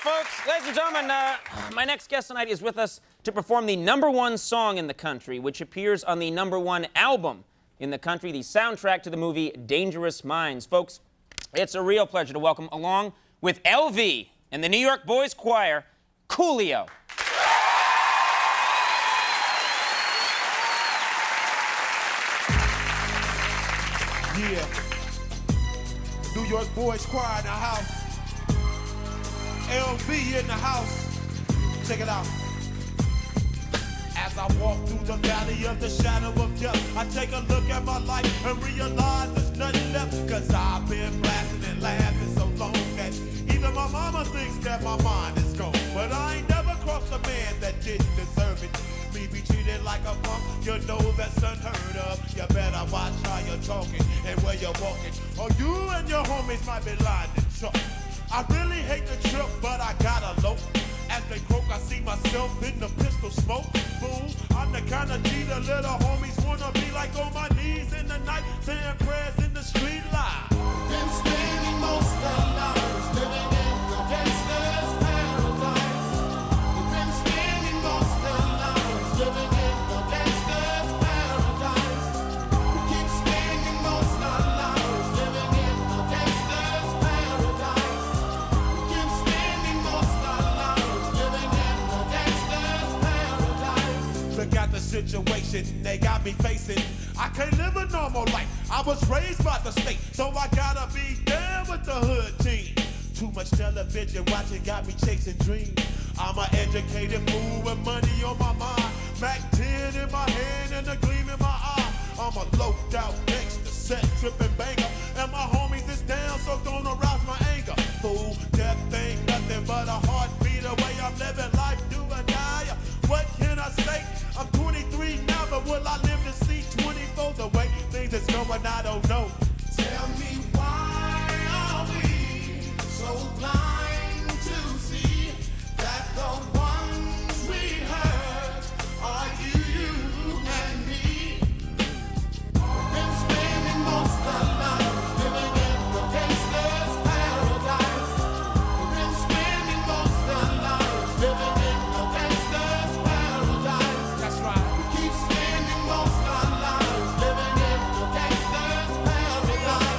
folks. Ladies and gentlemen, my next guest tonight is with us to perform the #1 song in the country, which appears on the #1 album in the country, the soundtrack to the movie Dangerous Minds. Folks, it's a real pleasure to welcome, along with LV and the New York Boys Choir, Coolio. Yeah. New York Boys Choir in the house. LV in the house. Check it out. As I walk through the valley of the shadow of death, I take a look at my life and realize there's nothing left. Cause I've been blasting and laughing so long that even my mama thinks that my mind is gone. But I ain't never crossed a man that didn't deserve it. Me be treated like a punk, you know that's unheard of. You better watch how you're talking and where you're walking, or you and your homies might be lying to chalk. I really hate the trip, but I gotta low. As they croak, I see myself in the pistol smoke. Fool, I'm the kind of G the little homies wanna be like, on my knees in the night, saying prayers in the street live. Been spending most of lives living in the gangsta's paradise. We've been spending most of lives living in the gangsta's paradise. We keep spending most of lives living in the gangsta's paradise. We keep spending most of lives living in the gangsta's paradise. Look at the situation they got me facing. I can't live a normal life. I was raised by the state, so I gotta be down with the hood team. Too much television watching got me chasing dreams. I'm an educated fool with money on my mind. Mac 10 in my hand and a gleam in my eye. I'm a low-out gangster, set tripping banger, and my homies is down, so don't arouse my anger. Fool, death ain't nothing but a heartbeat away. I'm living life, do or die. What can I say? I'm 23 now, but will I live to see 24? The way things is going, I don't know. Tell me, why are we so blind to see that the ones we hurt are you and me? We've been spending most of our lives living in the gangsta's paradise. We've been spending most of our lives living in the gangsta's paradise. That's right. We keep spending most of our lives living in the gangsta's paradise.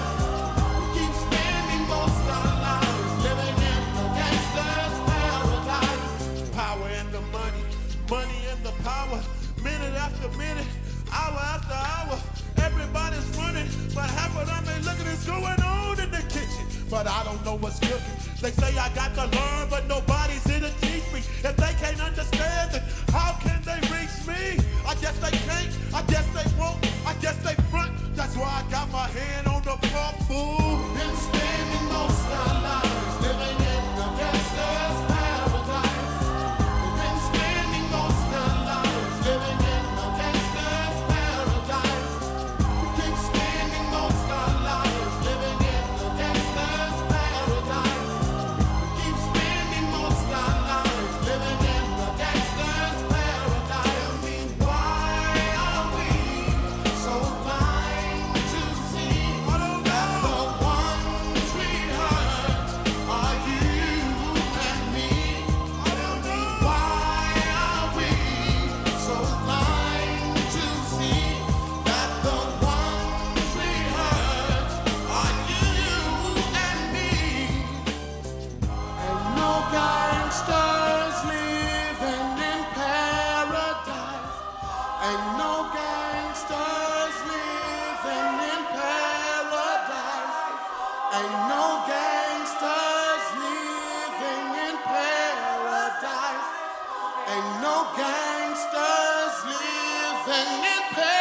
We keep spending most of our lives living in the gangsta's paradise. Power and the money, money and the power. Minute after minute, hour after hour. Everybody's running, but half of them ain't looking. It's going on in the kitchen, but I don't know what's cooking. They say I got to learn, but nobody's here to teach me. If they can't understand it, how can they reach me? I guess they can't, I guess they won't, I guess they front. That's why I got my hand on the pump, fool. Been spending most of our lives living in the gangsta's paradise. We've been spending most of our lives living in the gangsta's paradise. We keep spending most of our lives living in the gangsta's paradise. We keep spending most of our lives living in the gangsta's paradise. Tell me, why are we so blind to see I don't that know. the ones we hurt are you and me? I don't know. Why are we so blind to see that the ones we hurt are you and me? Ain't no gangsters living in paradise. Ain't no gangsters living in paradise. Ain't no gangsters living in paradise. Ain't no gangsters living in paradise.